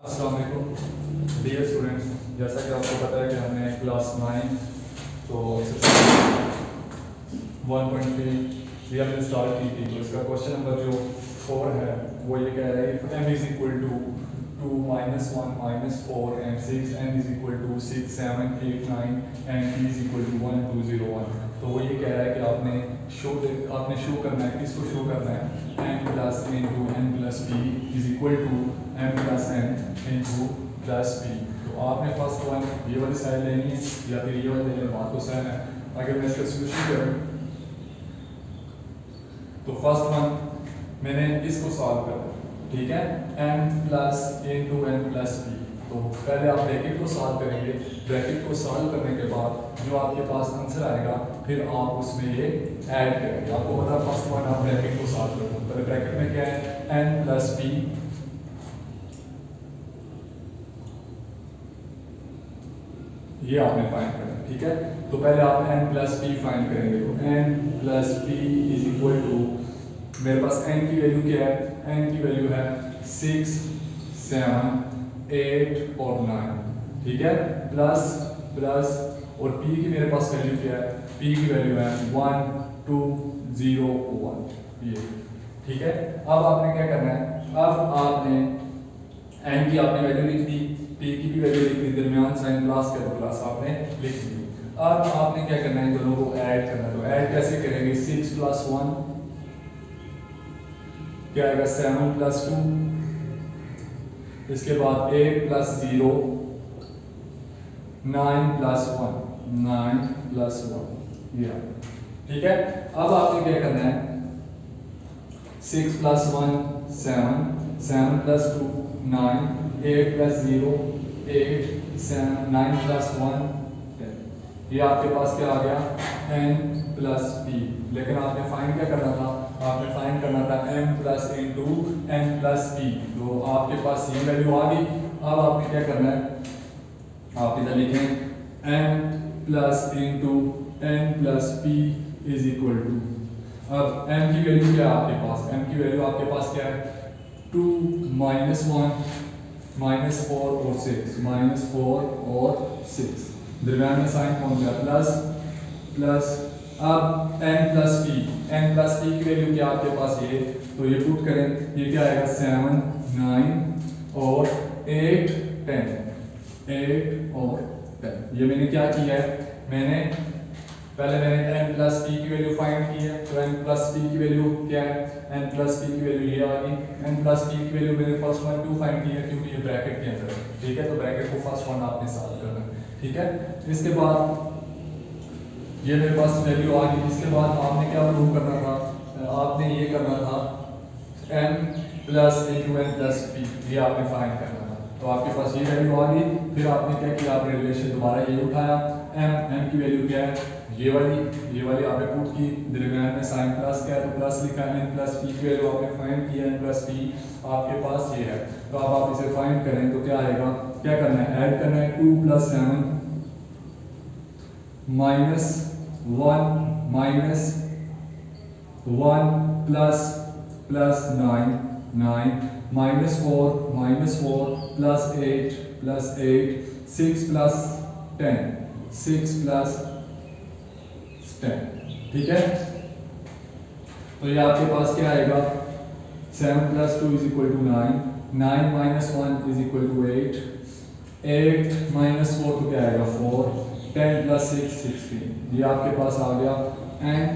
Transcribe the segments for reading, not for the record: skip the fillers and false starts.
अस्सलाम वालेकुम dear students, जैसा कि आपको पता है कि हमने क्लास 9 तो 1.3 ये हमने स्टार्ट की थी। तो इसका क्वेश्चन नंबर जो 4 है वो ये कह रहा है if m is equal to 2 -1 -4 and 6 n is equal to 6 7 8 9 and p is equal to 1 2 0 1। तो वो ये कह रहा है कि आपने शो करना है, किसको शो करना है, m plus into n plus p is equal to m plus n into plus p। तो आपने फर्स्ट वन ये वाली साइड लेनी है या फिर ये वाली लेनी, बात तो सेम है। अगर मैं इसका सोल्यूशन करूँ तो फर्स्ट वन मैंने इसको सॉल्व करना, ठीक है, m plus into n plus p। तो पहले आप ब्रैकेट को सॉल्व करेंगे, ब्रैकेट को सॉल्व करने के बाद जो आपके पास आंसर आएगा फिर आप उसमें ये ऐड करेंगे। आपको पता है फर्स्ट वन आप ब्रैकेट को सॉल्व करते हैं, पहले ब्रैकेट में क्या है n प्लस p, ये आपने फाइंड करना, ठीक है। तो पहले आप n प्लस p फाइंड करेंगे। तो n plus p is equal to, मेरे पास n की वैल्यू क्या है, n की वैल्यू है 6 7 8 और 9, ठीक है, प्लस प्लस और p की मेरे पास वैल्यू क्या है, p की वैल्यू है 1 2 0 1, ये ठीक है। अब आपने क्या करना है, अब आपने n की आपने वैल्यू लिख दी, p की भी वैल्यू लिख दी, दरमियान साइन प्लस का प्लस आपने लिख दी। अब आपने क्या करना है, दोनों को ऐड करना है। तो ऐड कैसे करेंगे, 6 प्लस 1 क्या आएगा 7 प्लस 2, इसके बाद 8 प्लस 0 9 प्लस 1 9 प्लस 1, ये ठीक है। अब आपने क्या करना है, 6 प्लस 1 7 7 प्लस 2 9 8 प्लस 0 8 7 9 प्लस 1 10, ये आपके पास क्या आ गया n प्लस p। लेकिन आपने फाइंड क्या करना था, आपने फाइंड करना था m plus into n plus p। तो आपके पास ये वैल्यू आ गई। अब आपने क्या करना है, आप इधर लिखें m plus into n plus p is equal to, अब m की वैल्यू क्या है आपके पास, m की वैल्यू आपके पास क्या है 2 -1 -4 और 6 -4 और 6, दरम्यान में साइन कौन गया प्लस प्लस। अब n प्लस p की वैल्यू क्या आपके पास, ये तो ये पुट करें, ये क्या आएगा 7 9 और 8 10 8 और 10। ये मैंने क्या किया है, मैंने n प्लस p की वैल्यू फाइंड की है। तो n प्लस p की वैल्यू क्या है, n प्लस p की वैल्यू ये आ गई। n प्लस p की वैल्यू मैंने फर्स्ट वन 2 फाइंड की है क्योंकि ये ब्रैकेट के अंदर है, ठीक है। तो ब्रैकेट को फर्स्ट वन आपने सॉल्व करना है, ठीक है। इसके बाद ये मेरे पास वैल्यू आ गई। इसके बाद आपने क्या प्रूव करना था, आपने ये करना था m plus into n plus p, ये आपने फाइंड करना था। तो आपके पास ये वैल्यू आ गई। फिर आपने क्या किया, आपने रिलेशन दोबारा ये उठाया, m की वैल्यू क्या है, ये वाली आपने पुट की, दरमियान में साइन प्लस क्या है तो प्लस लिखा, n प्लस p की वैल्यू आपने फाइंड किया, n प्लस p आपके पास ये है। तो अब आप इसे फाइंड करें तो क्या आएगा, क्या करना है, ऐड करना है 2 plus 7 minus 1 minus 1 plus plus 9 9 -4 plus 8 6 plus 10 6 plus 10, ठीक है। तो ये आपके पास क्या आएगा, 7 plus 2 is equal to 9 9 minus 1 is equal to 8 8 minus 4 तो क्या आएगा 4 10 प्लस 6 16। ये आपके पास आ गया एंड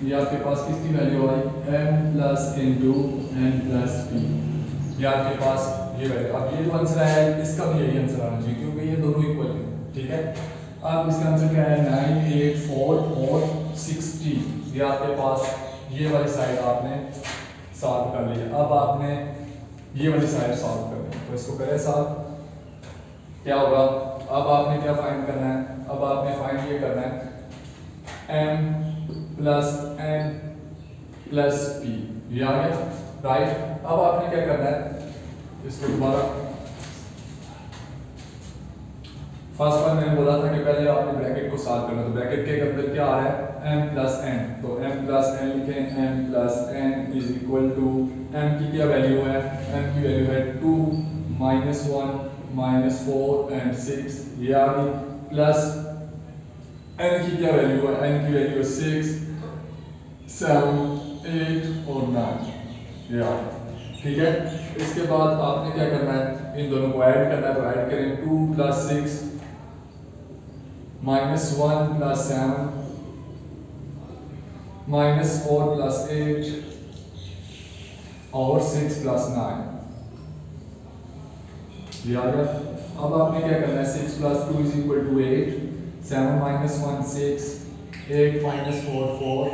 ये आपके पास किसकी वैल्यू आई, m plus into n plus p, ये आपके पास ये वैल्यू। अब ये जो आंसर आया है इसका भी यही आंसर आना चाहिए क्योंकि ये दोनों इक्वल है, ठीक है। अब इसका आंसर क्या है 9 8 4 और 16, ये आपके पास ये वाली साइड आपने सॉल्व कर लिया। अब आपने ये वाली साइड सॉल्व करनी है, तो इसको करें सॉल्व, क्या होगा, अब आपने क्या फाइंड करना है, अब आपने फाइंड ये करना है m plus n plus p, ये आ गया राइट। अब आपने क्या करना है, इसको दोबारा फर्स्ट वन मैंने बोला था कि पहले आपने ब्रैकेट को सॉल्व करना, तो ब्रैकेट के अंदर क्या आ रहा है m प्लस n, तो m प्लस n लिखें, m plus n is equal to, m की क्या वैल्यू है, m की वैल्यू है 2 -1 -4 एंड 6 ये आ गई, प्लस n की क्या वैल्यू है, n की वैल्यू है 6 7 8 और 9 ये आ गई। ठीक है, इसके बाद आपने क्या करना है, इन दोनों को ऐड करना है, तो ऐड करें 2 + 6 -1 + 7 -4 + 8 और 6 + 9 ये आ गया। अब आपने क्या करना है, 6 + 2 = 8 7 - 1 6 8 - 4 4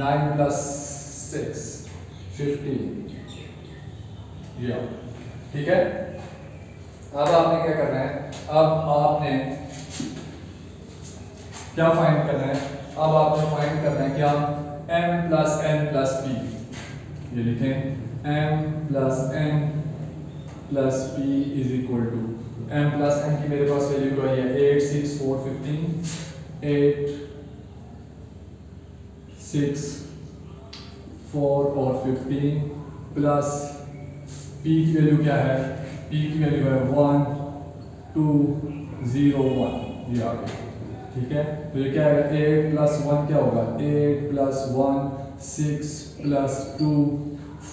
9 + 6 15 ये। ठीक है, अब आपने क्या करना है, अब आपने क्या फाइंड करना है, अब आपने फाइंड करना है क्या, m + n + p, ये लिखें m + n + p = m + n की मेरे पास वैल्यू आई है 8 6 4 15 8 6 4 और 15 प्लस p की वैल्यू क्या है, p की वैल्यू है 1 2 0 1 ये आ गई। ठीक है, तो ये क्या है, 8 + 1 क्या होगा, 8 + 1 6 + 2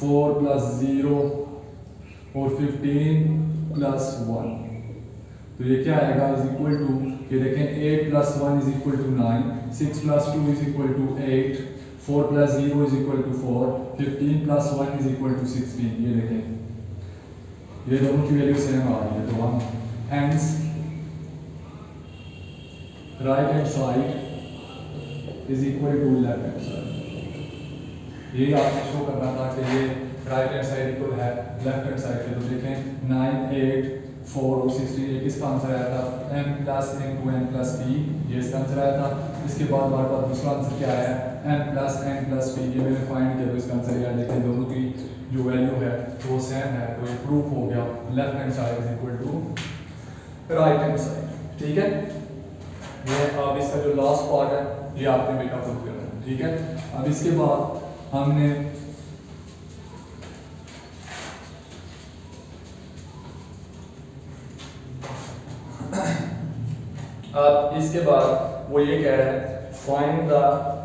4 + 0 और 15 + 1, तो ये क्या आएगा = ये देखें 8 + 1 = 9 6 + 2 = 8 4 + 0 = 4 15 + 1 = 16 ये देखें, ये दोनों की वैल्यू सेम आ रही है, तो हम hence right hand side = left hand side. ये आपने शो करना था कि ये राइट हैंड साइड इक्वल है लेफ्ट हैंड साइड के, तो देखें 9 8 4 और 16 ये किसका आंसर आया था, m + n * n + p, ये इसका आंसर आया था। इसके बाद हमारे पास दूसरा आंसर क्या आया, m + n + p, ये मैंने फाइंड किया, तो इसका आंसर यार देखें दोनों की जो वैल्यू है वो सेम है, तो ये प्रूफ हो गया left hand side = right hand side. ठीक है, ये अब इसका जो लास्ट पार्ट है ये आपने बेटा प्रूफ करना है। ठीक है, अब इसके बाद हमने अब इसके बाद वो ये कह रहा है find the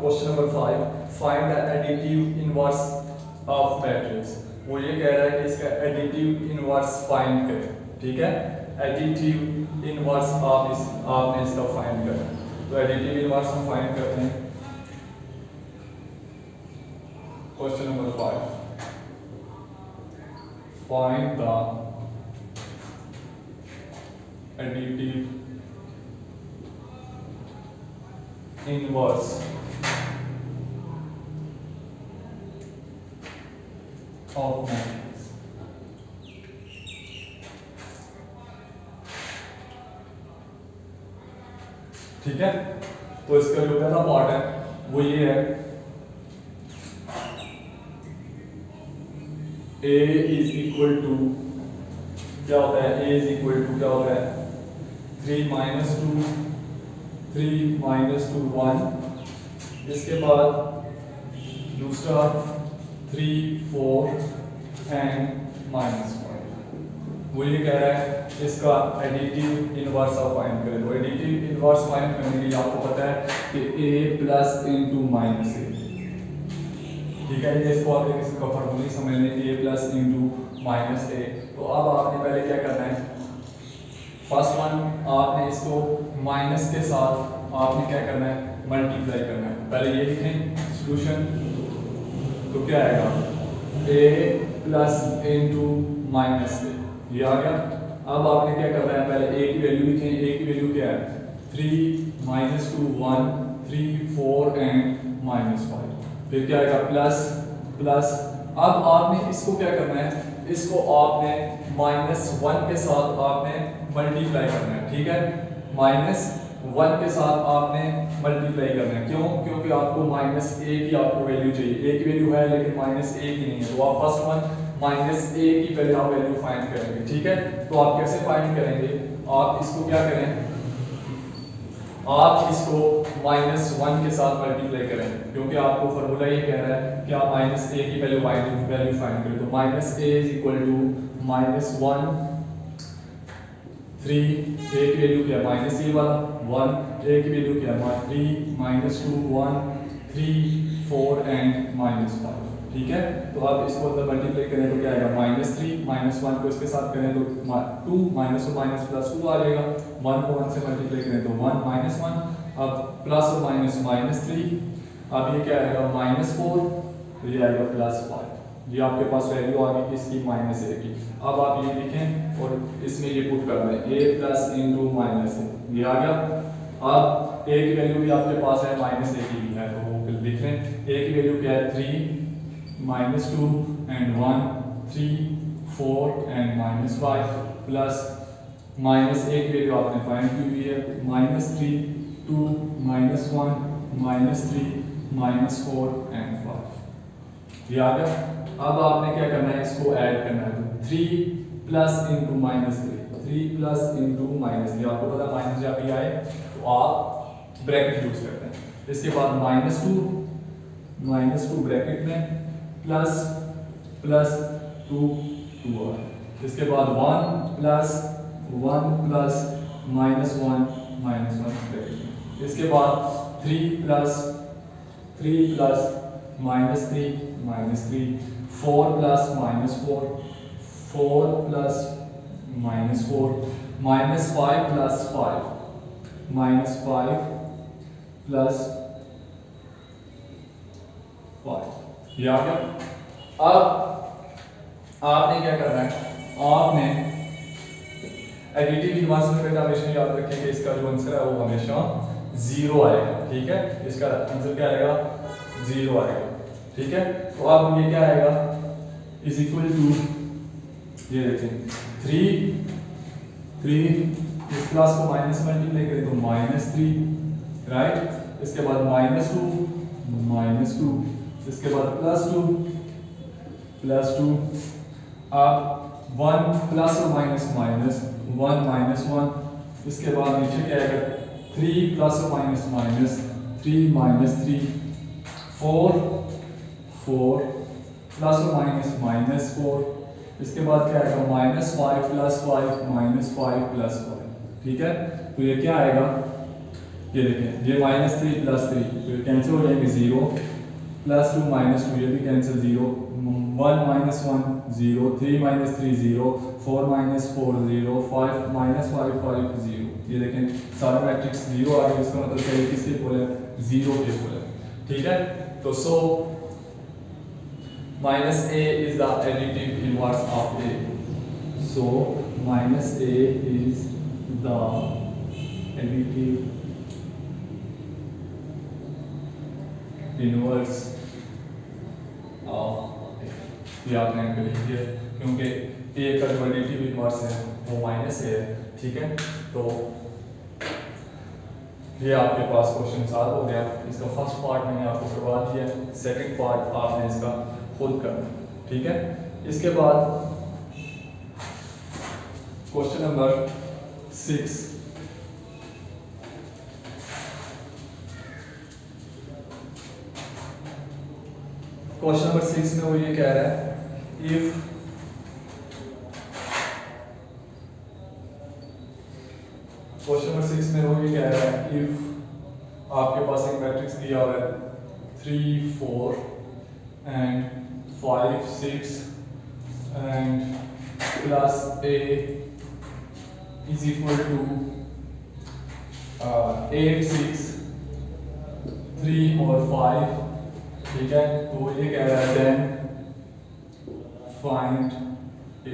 question number 5 find the additive inverse of matrix. वो ये कह रहा है कि इसका एडिटिव इनवर्स फाइंड करें। ठीक है, एडिटिव इनवर्स आपने इसका फाइंड करना है, तो एडिटिव इनवर्स हम फाइंड करते हैं। Question number 5 find the additive inverse of matrix. ठीक है, तो इसका जो पहला पार्ट है वो ये है a = क्या होता है, a = क्या होता है 3 - 2 3 - 2 1। इसके बाद दूसरा 3 4 एंड -1। वो ये कह रहा है इसका एडिटिव इनवर्स आप फाइंड करें, तो एडिटिव इनवर्स फाइंड करने के लिए आपको पता है कि a + * -a। ठीक है, इसको आप इसका फॉर्मूला समझ लें, a + -a। तो अब आपने पहले क्या करना है, फर्स्ट वन आपने इसको माइनस के साथ आपने क्या करना है, मल्टीप्लाई करना है। पहले ये लिखें सॉल्यूशन, तो क्या आएगा a + -a ये आ गया। अब आपने क्या करना है, पहले a की वैल्यू लिखें, a की वैल्यू क्या है 3 - 2 1 3 4 एंड -5। फिर क्या आएगा प्लस। अब आपने इसको क्या करना है, इसको आपने -1 के साथ आपने मल्टीप्लाई करना है। ठीक है, -1 के साथ आपने मल्टीप्लाई करना है। क्यों, क्योंकि आपको -a की आपको वैल्यू चाहिए, a की वैल्यू है लेकिन -a की नहीं है, तो आप फर्स्ट वन -a की पहले आप वैल्यू फाइंड करेंगे। ठीक है, तो आप कैसे फाइंड करेंगे, आप इसको क्या करें, आप इसको -1 के साथ मल्टीप्लाई करें, क्योंकि आपको फॉर्मूला ये कह रहा है कि आप -a की वैल्यू फाइंड करें। तो -a = -1 3, ए की वैल्यू क्या है -3 वाला 1, ए की वैल्यू क्या है 3 -2 1 3 4 एंड -5। ठीक है, तो आप इसको अंदर मल्टीप्लाई करें तो क्या आएगा -3 -1 को इसके साथ करें तो 2 माइनस प्लस 2 आ जाएगा। 1 को 1 से मल्टीप्लाई करें तो 1 -1, अब प्लस और माइनस -3, अब ये क्या आएगा -4, तो ये आएगा +5। ये आपके पास वैल्यू आ गई किसकी -a की। अब आप ये लिखें और इसमें ये पुट कर दें a प्लस इंटू -a, ये आ गया। अब a की वैल्यू भी आपके पास है -a की भी है, तो वो फिर लिख लें। a की वैल्यू क्या है 3 -2 एंड 1 3 4 एंड -5 प्लस -a की वैल्यू आपने फाइंड की हुई है -3 2 -1 -3 -4 एंड 5, ये आ गया। अब आपने क्या करना है, इसको ऐड करना है 3 प्लस इंटू -3 3 प्लस इंटू -3, आपको पता माइनस जब भी आए तो आप ब्रैकेट यूज करते हैं। इसके बाद -2 ब्रैकेट में प्लस प्लस 2 2 और इसके बाद 1 प्लस -1 ब्रैकेट में, इसके बाद 3 plus -3 4 plus -4 4 plus -4 -5 plus 5 -5 plus 5, ये आ गया। अब आपने क्या करना है, आपने एडिटिव इनवर्स में हमेशा याद रखें कि इसका जो आंसर है वो हमेशा 0 आएगा। ठीक है, इसका आंसर क्या आएगा 0 आएगा। ठीक है, तो अब ये क्या आएगा इज इक्वल टू, ये देखें 3 इस प्लस को माइनस मल्टीप्लाई करें तो -3 राइट, इसके बाद -2 इसके बाद +2 अब 1 प्लस और माइनस 1 इसके बाद नीचे क्या आएगा 3 प्लस और माइनस 3 4 प्लस और माइनस 4, इसके बाद क्या आएगा -5 प्लस 5 प्लस 5। ठीक है, तो ये क्या आएगा, ये देखें ये -3 प्लस 3 तो ये कैंसिल हो जाएंगे 0 +2 -2 ये भी कैंसिल 0 1 -1 0 3 -3 0 4 -4 0 5 -5 0। ये देखें सारा मैट्रिक्स 0 आ गया, इसका मतलब क्या है किसके इक्वल है 0 के इक्वल है। ठीक है, तो सो -a is the additive inverse of a, so -a is the additive inverse of a, ये आपने कर लीजिए क्योंकि ए का जो एडिटिव इनवर्स है वो -a है। ठीक है, तो ये आपके पास क्वेश्चन सॉल्व हो गया। इसका फर्स्ट पार्ट मैंने आपको करवा दिया, सेकंड पार्ट आपने इसका खुद करना। ठीक है, इसके बाद क्वेश्चन नंबर 6, क्वेश्चन नंबर 6 में वो ये कह रहा है इफ क्वेश्चन नंबर 6 में वो ये कह रहा है इफ आपके पास एक मैट्रिक्स दिया हुआ है 3 4 and 5 6 and plus a is equal to 8 6 3 और 5। ठीक है, तो ये कह रहा है देन फाइंड ए,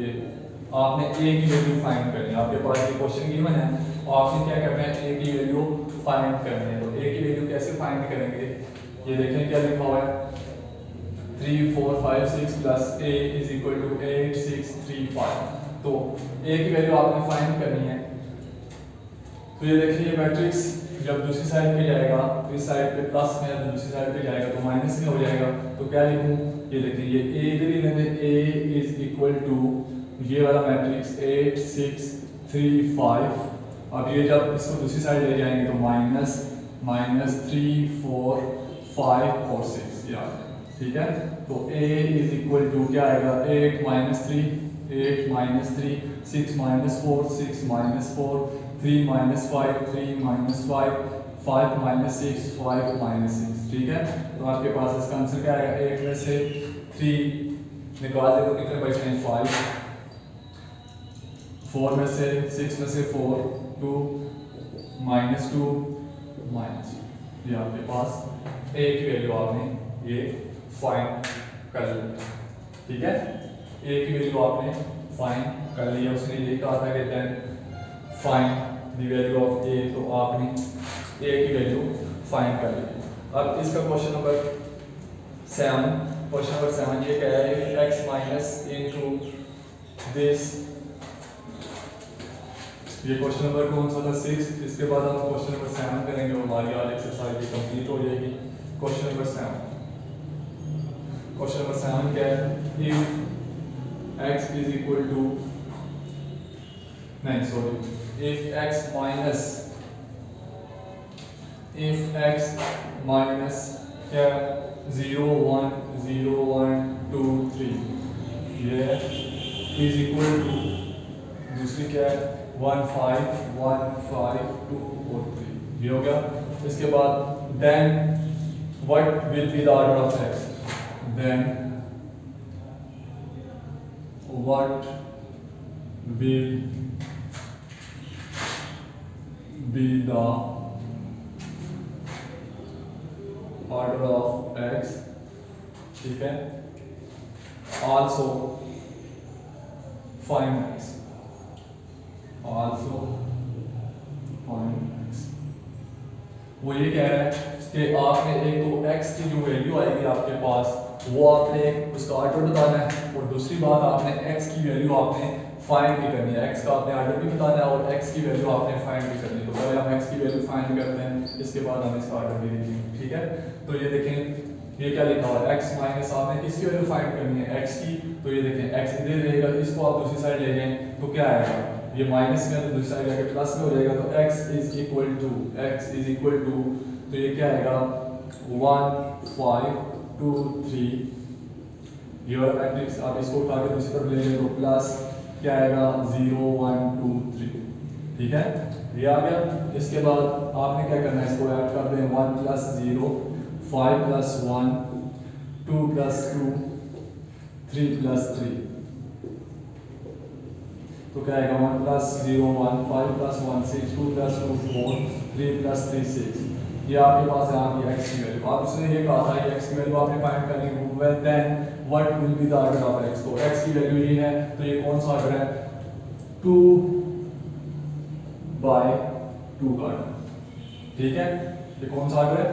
आपने ए की वैल्यू फाइंड करनी है। आपके पास ये क्वेश्चन गिवन है और आपने क्या करना है ए की वैल्यू फाइंड करनी है। तो ए की वैल्यू कैसे फाइंड करेंगे, ये देखें क्या लिखा हुआ है 3 4 5 6 plus a is equal to 8 6 3 5। तो a की वैल्यू आपने फाइंड करनी है। तो ये देखिए मैट्रिक्स जब दूसरी साइड पे जाएगा तो इस साइड पे प्लस में है, तो दूसरी साइड पे जाएगा तो माइनस में हो जाएगा। तो क्या लिखूं, ये देखिए ये a इधर ही लेंगे, a इज इक्वल टू ये वाला मैट्रिक्स 8 6 3 5। अब ये जब इसको दूसरी साइड ले जाएंगे तो -3 4 5 और 6 ये आ जाएगा। ठीक है, तो a इज इक्वल टू क्या आएगा 8 -3 8 minus 3, 6 minus 4, 6 minus 4, 3 minus 5, 3 minus 5, 5 minus 6, 5 minus 6, ठीक है। तो आपके पास इसका आंसर क्या आएगा, 8 में से 3 निकाल दे तो कितने बचते हैं 5, 4 में से 6 में से 4, 2 minus 2 minus, ये आपके पास a की वैल्यू आपने ये फाइंड कर ली, ठीक है। a की वैल्यू आपने फाइंड कर लिया, उसने ये कहा था कि then find the value of a, तो आपने a की वैल्यू फाइंड कर ली। अब इसका क्वेश्चन नंबर 7 ये कह रहा है x माइनस इनटू दिस, ये क्वेश्चन नंबर कौन सा था 6। इसके बाद हम क्वेश्चन नंबर 7 करेंगे और हमारी आज एक्सरसाइज कंप्लीट हो जाएगी। क्वेश्चन नंबर 7 क्या है, if x is equal to, नहीं सॉरी, इफ x माइनस क्या 0 1 0 1 2 3, ये इज इक्वल टू दूसरी क्या है 1 5 1 5 2 और 3, ये हो गया। इसके बाद then what will be the order of x, then what will be the order of x, ठीक है। also find x, वो ये कह रहा है कि आपने एक तो x की जो वैल्यू आएगी आपके पास वो आपने उसका ऑर्डर बताना है, और दूसरी बात आपने x की वैल्यू आपने फाइंड भी करनी है, x का आपने ऑर्डर भी बताना है और x की वैल्यू आपने फाइंड भी करनी है। तो पहले हम x की वैल्यू फाइंड करते हैं, इसके बाद हम इसका ऑर्डर भी लिखेंगे, ठीक है। तो ये देखें ये क्या लिखा हुआ है, x माइनस आपने किसकी वैल्यू फाइंड करनी है x की, तो ये देखें x इधर रहेगा, इसको आप दूसरी साइड ले जाएं तो क्या आएगा, ये माइनस में तो दूसरी साइड जाके प्लस में हो जाएगा, तो x इज इक्वल टू तो ये क्या आएगा 1 5 2 3, योर मैट्रिक्स आप इसको उठा के दूसरी तरफ ले लेंगे तो प्लस क्या आएगा 0 1 2 3, ठीक है, ये आ गया। इसके बाद आपने क्या करना है, इसको ऐड कर दें 1 प्लस 0 5 प्लस 1 2 प्लस 2 3 प्लस 3, तो क्या आएगा 1 प्लस 0 1 5 प्लस 1 6 2 प्लस 2 4 3 प्लस 3 6, ये आपके पास है आपकी x की वैल्यू। आप उसने ये कहा था x की वैल्यू आपने फाइंड करनी है, then what will be the order of x, तो x की वैल्यू ये है, तो ये कौन सा ऑर्डर है 2 by 2 का ऑर्डर, ठीक है। ये कौन सा ऑर्डर है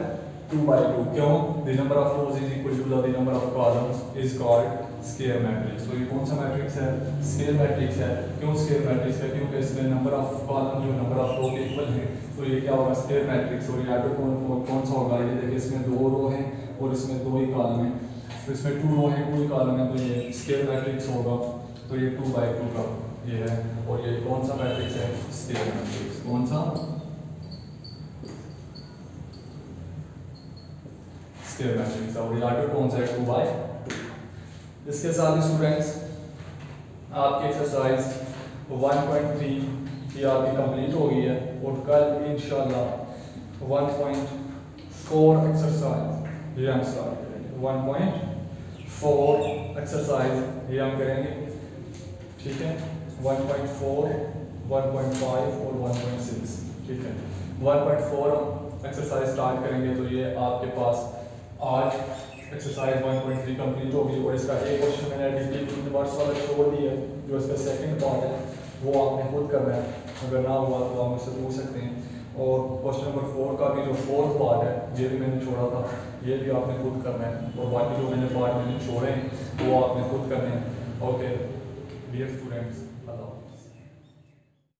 2 by 2, क्यों, the number of rows is equal to the number of columns is called square matrix. तो ये कौन सा मैट्रिक्स है, स्क्वायर मैट्रिक्स है। क्यों स्क्वायर मैट्रिक्स है, क्योंकि इसमें नंबर ऑफ कॉलम जो नंबर ऑफ रो के इक्वल है, तो ये क्या होगा स्क्वायर मैट्रिक्स। और ये ऑर्डर कौन सा होगा, ये देखिए इसमें 2 रो हैं और इसमें 2 ही कॉलम है, तो इसमें 2 रो है 2 ही कॉलम है, तो ये स्क्वायर मैट्रिक्स होगा। तो ये 2 by 2 का ये है, और ये कौन सा मैट्रिक्स है स्क्वायर मैट्रिक्स, कौन सा स्क्वायर मैट्रिक्स, और ये ऑर्डर कौन सा है 2 by 2। इसके साथ ही स्टूडेंट्स आपकी एक्सरसाइज 1.3 ये आपकी कंप्लीट हो गई है, और कल इंशाल्लाह 1.4 एक्सरसाइज ये हम स्टार्ट करेंगे। 1.4 एक्सरसाइज ये हम करेंगे, ठीक है। 1.4 1.5 और 1.6, ठीक है। 1.4 एक्सरसाइज स्टार्ट करेंगे, तो ये आपके पास आज एक्सरसाइज 1.3 कंप्लीट होगी, और इसका एक क्वेश्चन मैंने डिफरेंट यूनिवर्स वाला छोड़ दिया है, जो इसका सेकंड पार्ट है वो आपने खुद करना है, अगर ना हुआ तो आप मुझसे पूछ सकते हैं। और क्वेश्चन नंबर 4 का भी जो फोर्थ पार्ट है ये भी मैंने छोड़ा था, ये भी आपने खुद करना है, और बाकी जो मैंने पार्ट छोड़े हैं वो आपने खुद करने हैं। Okay dear students.